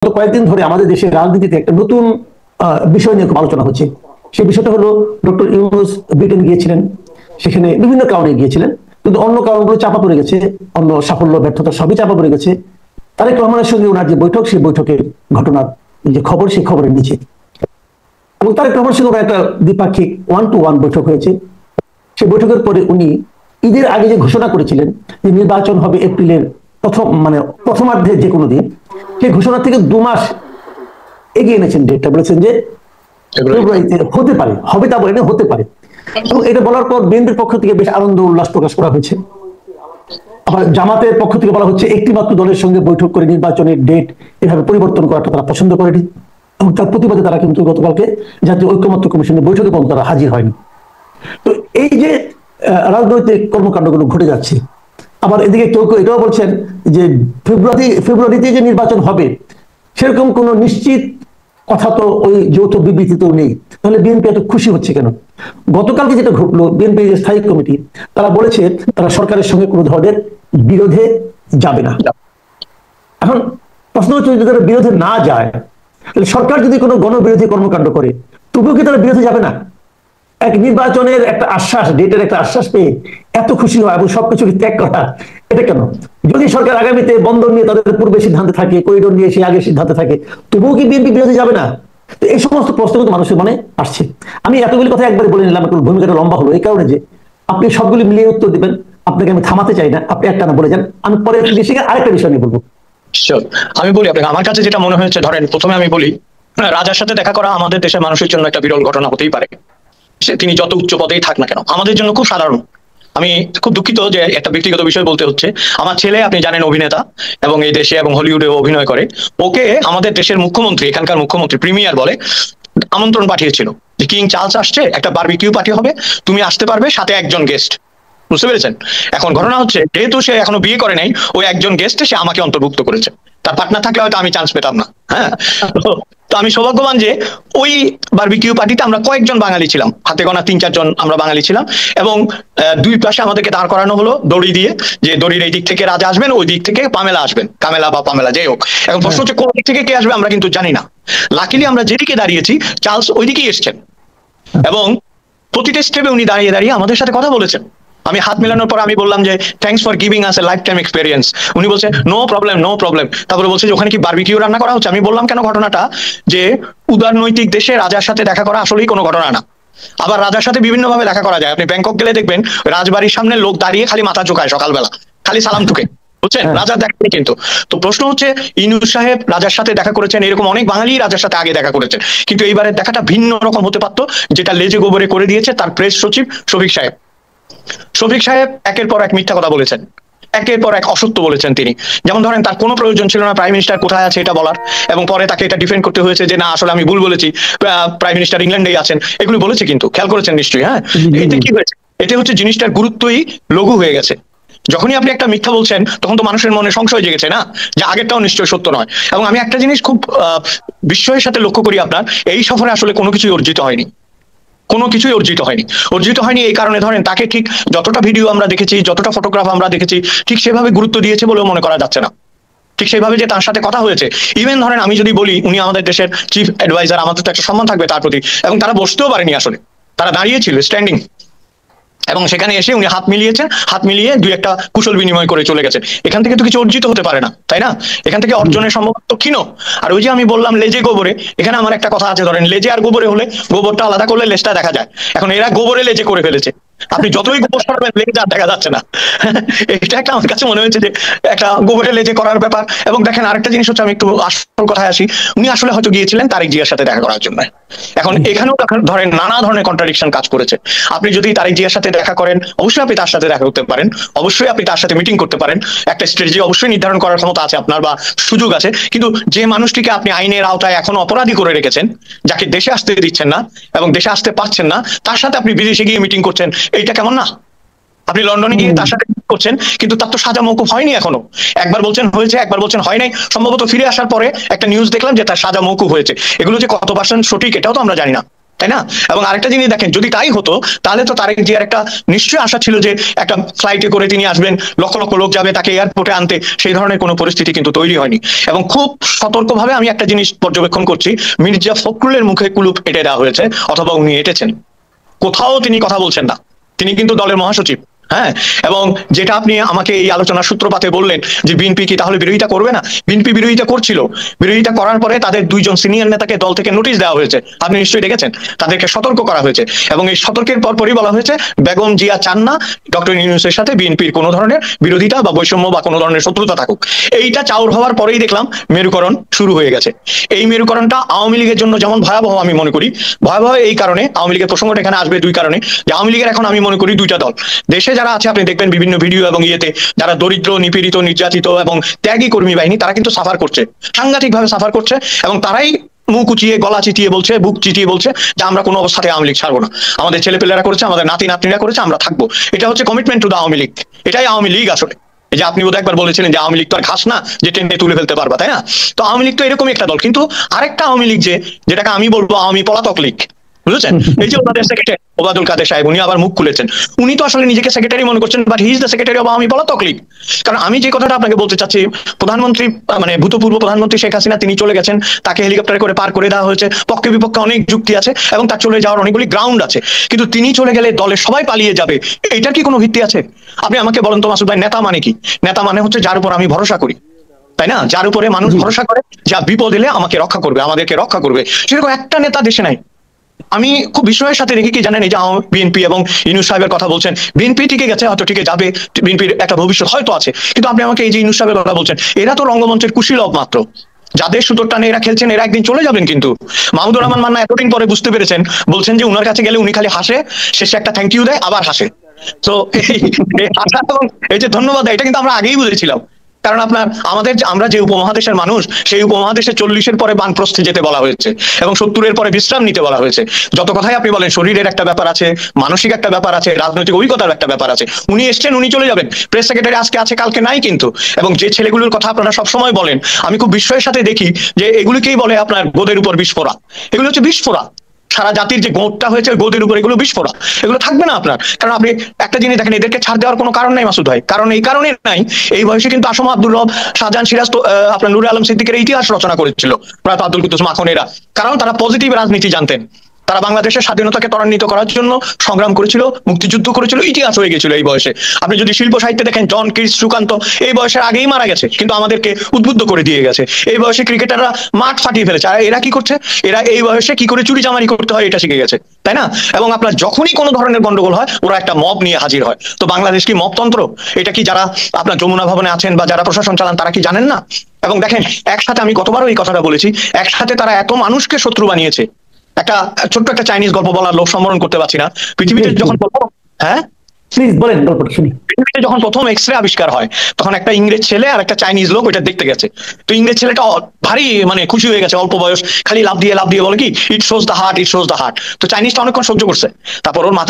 কয়েকদিন ধরে আমাদের দেশের রাজনীতিতে একটা নতুন বিষয় নিয়ে খুব আলোচনা হচ্ছে। সেই বিষয়টা হলো ডক্টর ইউনূস ব্রিটেন গিয়েছিলেন, সেখানে বিভিন্ন কারণে গিয়েছিলেন, কিন্তু অন্য কারণগুলো চাপা পড়ে গেছে, অন্য সাফল্য ব্যর্থতা সবই চাপা পড়ে গেছে। তারেক রহমানের সঙ্গে ওনার যে বৈঠক, সেই বৈঠকের ঘটনার যে খবর, সেই খবরের নিচে এবং তারেক রহমানের সঙ্গে ওনার একটা দ্বিপাক্ষিক 1-to-1 বৈঠক হয়েছে। সেই বৈঠকের পরে উনি ঈদের আগে যে ঘোষণা করেছিলেন যে নির্বাচন হবে এপ্রিলের প্রথমার্ধে যে কোনো দিন, সেই ঘোষণা থেকে 2 মাস এগিয়ে এনেছেন ডেটটা, বলেছেন যে ফেব্রুয়ারিতে হতে পারে, হবে তা বলে না, হতে পারে। এবং এটা বলার পর বিএনপির পক্ষ থেকে বেশ আনন্দ উল্লাস প্রকাশ করা হয়েছে। আবার জামাতের পক্ষ থেকে বলা হচ্ছে একটি মাত্র দলের সঙ্গে বৈঠক করে নির্বাচনের ডেট এভাবে পরিবর্তন করাটা তারা পছন্দ করেনি, এবং তার প্রতিবাদে তারা কিন্তু গতকালকে জাতীয় ঐক্যমত্য কমিশনের বৈঠকে পর্যন্ত তারা হাজির হয়নি। তো এই যে রাজনৈতিক কর্মকাণ্ডগুলো ঘটে যাচ্ছে, আবার এদিকে কেউ কেউ এটাও বলছেন যে ফেব্রুয়ারিতে যে নির্বাচন হবে সেরকম কোন নিশ্চিত কথা তো ওই যৌথ বিবৃতিতেও নেই, তাহলে বিএনপি এত খুশি হচ্ছে কেন? গতকালকে যেটা ঘটলো, বিএনপি স্থায়ী কমিটি তারা বলেছে তারা সরকারের সঙ্গে কোনো ধরনের বিরোধে যাবে না। এখন প্রশ্ন হচ্ছে, যদি তারা বিরোধে না যায়, তাহলে সরকার যদি কোনো গণবিরোধী কর্মকাণ্ড করে, তবুও কি তারা বিরোধে যাবে না? এক নির্বাচনের একটা আশ্বাস, ডেটের একটা আশ্বাস পেয়ে এত খুশি হয় এবং সবকিছুকে ত্যাগ করা, এটা কেন? যদি সরকার আগামীতে বন্দর নিয়ে তাদের পূর্বে সিদ্ধান্তে থাকে, করিডোর নিয়ে সে আগে সিদ্ধান্তে থাকে, তবুও কি বিএনপি বিরোধী যাবে না? তো এই সমস্ত প্রশ্ন কিন্তু মানুষের মনে আসছে। আমি এতগুলি কথা একবারে বলে নিলাম, একটু ভূমিকাটা লম্বা হলো এই কারণে যে আপনি সবগুলি মিলিয়ে উত্তর দিবেন, আপনাকে আমি থামাতে চাই না, আপনি একটা না বলে যান, আমি পরে আরেকটা বিষয় নিয়ে বলবো। আমি বলি আপনাকে, আমার কাছে যেটা মনে হয়েছে, ধরেন প্রথমে আমি বলি, রাজার সাথে দেখা করা আমাদের দেশের মানুষের জন্য একটা বিরল ঘটনা হতেই পারে। তিনি যত উচ্চ পদেই থাক না কেন, আমাদের জন্য খুব সাধারণ। আমি খুব দুঃখিত যে একটা ব্যক্তিগত বিষয় বলতে হচ্ছে, আমার ছেলে, আপনি জানেন, অভিনেতা এবং এই দেশে এবং হলিউডে অভিনয় করে। ওকে আমাদের দেশের মুখ্যমন্ত্রী, এখানকার মুখ্যমন্ত্রী প্রিমিয়ার বলে আমন্ত্রণ পাঠিয়েছিল যে কিং চার্লস আসছে, একটা বারবিকিউ পার্টি হবে, তুমি আসতে পারবে, সাথে একজন গেস্ট। বুঝতে পেরেছেন? এখন ঘটনা হচ্ছে, যেহেতু সে এখনো বিয়ে করে নাই, ওই একজন গেস্টে সে আমাকে অন্তর্ভুক্ত করেছে। তার পার্টনার থাকলে হয়তো আমি চান্স পেতাম না। হ্যাঁ, তো আমি সৌভাগ্যবান যে ওই বারবিকিউ পার্টিতে আমরা কয়েকজন বাঙালি ছিলাম, হাতে গোনা 3-4 জন আমরা বাঙালি ছিলাম। এবং দুই পাশে আমাদেরকে দাঁড় করানো হলো দড়ি দিয়ে, যে দড়ির এই দিক থেকে রাজা আসবেন, ওই দিক থেকে পামেলা আসবেন, কামেলা বা পামেলা যাই হোক। এখন প্রশ্ন হচ্ছে কোন দিক থেকে কে আসবে আমরা কিন্তু জানি না। লাকিলি আমরা যেদিকে দাঁড়িয়েছি, চার্লস ওই দিকেই এসছেন এবং প্রতিটা স্টেপে উনি দাঁড়িয়ে দাঁড়িয়ে আমাদের সাথে কথা বলেছেন। আমি হাত মেলানোর পর আমি বললাম যে thanks for giving us A life time experience. উনি বলছে নো প্রবলেম, নো প্রবলেম। তারপরে বলছে যে ওখানে কি বারবিকিউ রান্না করা হচ্ছে? আমি বললাম কেন ঘটনাটা, যে উদারনৈতিক দেশে রাজার সাথে দেখা করা আসলেই কোনো ঘটনা না। আবার রাজার সাথে বিভিন্ন ভাবে দেখা করা যায়। আপনি ব্যাংকক গেলে দেখবেন রাজবাড়ির সামনে লোক দাঁড়িয়ে খালি মাথা ঝুঁকায় সকালবেলা, খালি সালাম ঠুকে, বুঝছেন? রাজা দেখেন কিন্তু। তো প্রশ্ন হচ্ছে, ইউনূস সাহেব রাজার সাথে দেখা করেছেন, এরকম অনেক বাঙালি রাজার সাথে আগে দেখা করেছেন, কিন্তু এইবারের দেখাটা ভিন্ন রকম হতে পারতো, যেটা লেজে গোবরে করে দিয়েছে তার প্রেস সচিব শফিক সাহেব। শফিক সাহেব একের পর এক মিথ্যা কথা বলেছেন, একের পর এক অসত্য বলেছেন তিনি। যেমন ধরেন, তার কোনো প্রয়োজন ছিল না প্রাইম মিনিস্টার কোথায় আছে এটা বলার, এবং পরে তাকে এটা ডিফেন্ড করতে হয়েছে যে না, আসলে আমি ভুল বলেছি, প্রাইম মিনিস্টার ইংল্যান্ডেই আছেন, এগুলো বলেছে। কিন্তু খেয়াল করেছেন নিশ্চয়ই? হ্যাঁ, এতে কি হয়েছে? এতে হচ্ছে জিনিসটার গুরুত্বই লঘু হয়ে গেছে। যখনই আপনি একটা মিথ্যা বলছেন, তখন তো মানুষের মনে সংশয় জেগেছে না, যে আগেরটাও নিশ্চয়ই সত্য নয়। এবং আমি একটা জিনিস খুব বিস্ময়ের সাথে লক্ষ্য করি, আপনার এই সফরে আসলে কোনো কিছুই অর্জিত হয়নি, কোনো কিছুই অর্জিত হয়নি। অর্জিত হয়নি এই কারণে, ধরেন তাকে ঠিক যতটা ভিডিও আমরা দেখেছি, যতটা ফটোগ্রাফ আমরা দেখেছি, ঠিক সেভাবে গুরুত্ব দিয়েছে বলেও মনে করা যাচ্ছে না। ঠিক সেইভাবে যে তার সাথে কথা হয়েছে, ইভেন ধরেন আমি যদি বলি, উনি আমাদের দেশের চিফ অ্যাডভাইজার, আমাদের তো একটা সম্মান থাকবে তার প্রতি। এবং তারা বসতেও পারেনি, আসলে তারা দাঁড়িয়েছিল স্ট্যান্ডিং, এবং সেখানে এসে উনি হাত মিলিয়েছেন, হাত মিলিয়ে দুই একটা কুশল বিনিময় করে চলে গেছেন। এখান থেকে তো কিছু অর্জিত হতে পারে না, তাই না? এখান থেকে অর্জনের সম্ভাবনা ক্ষীণ। আর ওই যে আমি বললাম লেজে গোবরে, এখানে আমার একটা কথা আছে, ধরেন লেজে আর গোবরে হলে গোবরটা আলাদা করলে লেজটা দেখা যায়। এখন এরা গোবরে লেজে করে ফেলেছে, আপনি যতই গোবর সরাবেন লেজ আর দেখা যাচ্ছে না। এটা একটা আমার কাছে মনে হয়েছে যে একটা গোবরে লেজে করার ব্যাপার। এবং দেখেন আরেকটা জিনিস হচ্ছে, আমি একটু আসল কথায় আসি, উনি আসলে হয়তো গিয়েছিলেন তারেক জিয়ার সাথে দেখা করার জন্য। এখন এখানেও ধরেন নানা ধরনের কন্ট্রাডিকশন কাজ করেছে। আপনি যদি তারেক জিয়ার সাথে দেখা করেন, অবশ্যই আপনি তার সাথে দেখা করতে পারেন, অবশ্যই আপনি তার সাথে মিটিং করতে পারেন, একটা স্ট্র্যাটেজি অবশ্যই নির্ধারণ করার ক্ষমতা আছে আপনার বা সুযোগ আছে। কিন্তু যে মানুষটিকে আপনি আইনের আওতায় এখনো অপরাধী করে রেখেছেন, যাকে দেশে আসতে দিচ্ছেন না এবং দেশে আসতে পারছেন না, তার সাথে আপনি বিদেশে গিয়ে মিটিং করছেন, এইটা কেমন না? আপনি লন্ডনে গিয়ে তার সাথে করছেন, কিন্তু তার তো সাজা মওকুফ হয়নি এখনো। একবার বলছেন হয়েছে, একবার বলছেন হয় নাই। সম্ভবত ফিরে আসার পরে একটা নিউজ দেখলাম যে তার সাজা মওকুফ হয়েছে। এগুলো যে কত পার্সেন্ট সঠিক এটাও তো আমরা জানি না। তাই না? এবং আরেকটা জিনিস দেখেন, যদি তাই হতো তাহলে তো তারেক জিয়ার একটা নিশ্চয়ই আশা ছিল যে একটা ফ্লাইটে করে তিনি আসবেন, লক্ষ লক্ষ লোক যাবে তাকে এয়ারপোর্টে আনতে, সেই ধরনের কোনো পরিস্থিতি কিন্তু তৈরি হয়নি। এবং খুব সতর্কভাবে আমি একটা জিনিস পর্যবেক্ষণ করছি, মির্জা ফখরুলের মুখে কুলুপ এঁটে দেওয়া হয়েছে, অথবা উনি এঁটেছেন। কোথাও তিনি কথা বলছেন না, তিনি কিন্তু দলের মহাসচিব। হ্যাঁ, এবং যেটা আপনি আমাকে এই আলোচনার সূত্রপাতে বললেন যে বিএনপি কি তাহলে বিরোধিতা করবে না, বিএনপি বিরোধিতা করছিল। বিরোধিতা করার পরে তাদের দুইজন সিনিয়র নেতাকে দল থেকে নোটিশ দেওয়া হয়েছে, আপনি নিশ্চয়ই দেখেছেন, তাদেরকে সতর্ক করা হয়েছে। এবং এই সতর্কের পরপরই বলা হয়েছে বেগম জিয়া চান না ডক্টর ইউনূসের সাথে বিএনপির কোনো ধরনের বিরোধিতা বা বৈষম্য বা কোনো ধরনের শত্রুতা থাকুক। এইটা চাউর হওয়ার পরেই দেখলাম মেরুকরণ শুরু হয়ে গেছে। এই মেরুকরণটা আওয়ামী লীগের জন্য যেমন ভয়াবহ, আমি মনে করি ভয়াবহ এই কারণে, আওয়ামী লীগের প্রসঙ্গটা এখানে আসবে দুই কারণে, যে আওয়ামী লীগের এখন আমি মনে করি দুইটা দল দেশে যারা আছে, আপনি দেখবেন বিভিন্ন ভিডিও এবং ইয়েতে যারা দরিদ্র, নিপীড়িত, নির্যাতিত এবং ত্যাগী কর্মী বাহিনী, তারা কিন্তু সাফার করছে, সাংঘাতিক ভাবে সাফার করছে, এবং তারাই মুখ উঁচিয়ে গলা চিতিয়ে বলছে, বুক চিতিয়ে বলছে যে আমরা কোনো অবস্থাতে আওয়ামী লীগ ছাড়বো না, আমাদের ছেলেপেলেরা করেছে, আমাদের নাতি নাতনিরা করেছে, আমরা থাকবো। এটা হচ্ছে commitment to the Awami League, এটাই আওয়ামী লীগ আসলে। এই যে আপনি বোধহয় একবার বলেছিলেন যে আওয়ামী লীগ তো আর ঘাস না যে টেনে তুলে ফেলতে পারবা, তাই না? তো আওয়ামী লীগ তো এরকমই একটা দল। কিন্তু আরেকটা আওয়ামী লীগ যেটাকে আমি বলবো আওয়ামী পলাতক লীগ, বুঝেছেন? এই যে ওনাদের সেক্রেটারি ওবায়দুল কাদের সাহেব, উনি আবার মুখ খুলেছেন, উনি তো আসলে নিজেকে সেক্রেটারি মনে করছেন, but he is the secretary of Awami পলাতক লীগ। কারণ আমি যে কথাটা আপনাকে বলতে চাচ্ছি, প্রধানমন্ত্রী মানে ভূতপূর্ব প্রধানমন্ত্রী শেখ হাসিনা তিনি চলে গেছেন, তাকে হেলিকপ্টারে করে পার করে দেওয়া হয়েছে, পক্ষে বিপক্ষে অনেক যুক্তি আছে এবং তার চলে যাওয়ার অনেকগুলি গ্রাউন্ড আছে, কিন্তু তিনি চলে গেলে দলের সবাই পালিয়ে যাবে, এটার কি কোনো ভিত্তি আছে? আপনি আমাকে বলেন তো মাসুদ ভাই, নেতা মানে কি? নেতা মানে হচ্ছে যার উপর আমি ভরসা করি, তাই না? যার উপরে মানুষ ভরসা করে, যা বিপদ এলে আমাকে রক্ষা করবে, আমাদেরকে রক্ষা করবে, সেরকম একটা নেতা দেশে নাই। আমি খুব বিস্ময়ের সাথে দেখি কি জানেন, এই যে বিএনপি এবং ইউনূস সাহেবের কথা বলছেন, বিএনপি টিকে গেছে, হয়তো টিকে যাবে, বিএনপির একটা ভবিষ্যৎ হয়তো আছে, কিন্তু আপনি আমাকে এই যে ইউনূস সাহেবের কথা বলছেন, এরা তো রঙ্গমঞ্চের কুশীলব মাত্র, যাদের সুতোর টানে এরা খেলছেন, এরা একদিন চলে যাবেন। কিন্তু মাহমুদুর রহমান মান্না এতদিন পরে বুঝতে পেরেছেন, বলছেন যে উনার কাছে গেলে উনি খালি হাসে, শেষে একটা থ্যাংক ইউ দেয়, আবার হাসে। তো এই যে ধন্যবাদ, এটা কিন্তু আমরা আগেই বুঝেছিলাম। কারণ আমরা যে উপমহাদেশের মানুষ, সেই উপমহাদেশে 40-এর পরে বানপ্রস্থে যেতে বলা হয়েছে এবং 70-এর পরে বিশ্রাম নিতে বলা হয়েছে। যত কথাই আপনি বলেন, শরীরের একটা ব্যাপার আছে, মানসিক একটা ব্যাপার আছে, রাজনৈতিক অভিজ্ঞতার একটা ব্যাপার আছে। উনি এসছেন, উনি চলে যাবেন। প্রেস সেক্রেটারি আজকে আছে, কালকে নাই কিন্তু। এবং যে ছেলেগুলোর কথা আপনারা সবসময় বলেন, আমি খুব বিস্ময়ের সাথে দেখি যে এগুলিকেই বলে আপনার গোদের উপর বিস্ফোরা। এগুলো হচ্ছে বিস্ফোরা, সারা জাতির যে গোদটা হয়েছে গোদের উপর, এগুলো বিস্ফোরা, এগুলো থাকবে না আপনার। কারণ আপনি একটা জিনিস দেখেন, এদেরকে ছাড় দেওয়ার কোনো কারণ নাই মাসুদ ভাই, কারণ এই কারণে নাই, এই বয়সে কিন্তু আসম আব্দুল রব, শাহজাহান সিরাজ, আপনার নূরে আলম সিদ্দিকের ইতিহাস রচনা করেছিল, প্রয়াত আব্দুল কুদ্দুস মাখনেরা। কারণ তারা পজিটিভ রাজনীতি জানতেন, তারা বাংলাদেশের স্বাধীনতাকে ত্বরান্বিত করার জন্য সংগ্রাম করেছিল, মুক্তিযুদ্ধ করেছিল, ইতিহাস হয়ে গেছিল এই বয়সে। আপনি যদি শিল্প সাহিত্যে দেখেন, জন কিটস, সুকান্ত এই বয়সের আগেই মারা গেছে, কিন্তু আমাদেরকে উদ্বুদ্ধ করে দিয়ে গেছে। এই বয়সে ক্রিকেটাররা মাঠ ফাটিয়ে ফেলেছে, আর এরা কি করছে? এরা এই বয়সে কি করে চুরি চামারি করতে হয় এটা শিখে গেছে, তাই না? এবং আপনার যখনই কোনো ধরনের গন্ডগোল হয়, ওরা একটা মব নিয়ে হাজির হয়। তো বাংলাদেশ কি মবতন্ত্র? এটা কি যারা আপনার যমুনা ভবনে আছেন বা যারা প্রশাসন চালান, তারা কি জানেন না? এবং দেখেন, একসাথে আমি কতবারও এই কথাটা বলেছি, একসাথে তারা এত মানুষকে শত্রু বানিয়েছে। একটা ছোট্ট একটা চাইনিজ গল্প বলার লোক সম্বরণ করতে পারছি না। পৃথিবীতে যখন হ্যাঁ প্লিজ বলেন, গল্পটা শুনি। পৃথিবীতে যখন প্রথম এক্সরে আবিষ্কার হয়, তখন একটা ইংরেজ ছেলে আর একটা চাইনিজ লোক ওইটা দেখতে গেছে। তো ইংরেজ ছেলেটা ভারী মানে খুশি হয়ে গেছে, অল্প বয়স, খালি লাভ দিয়ে বলে কি, it shows the heart, it shows the heart. তো চাইনিজটা অনেকক্ষণ সহ্য করছে, তারপর ওর মাথায়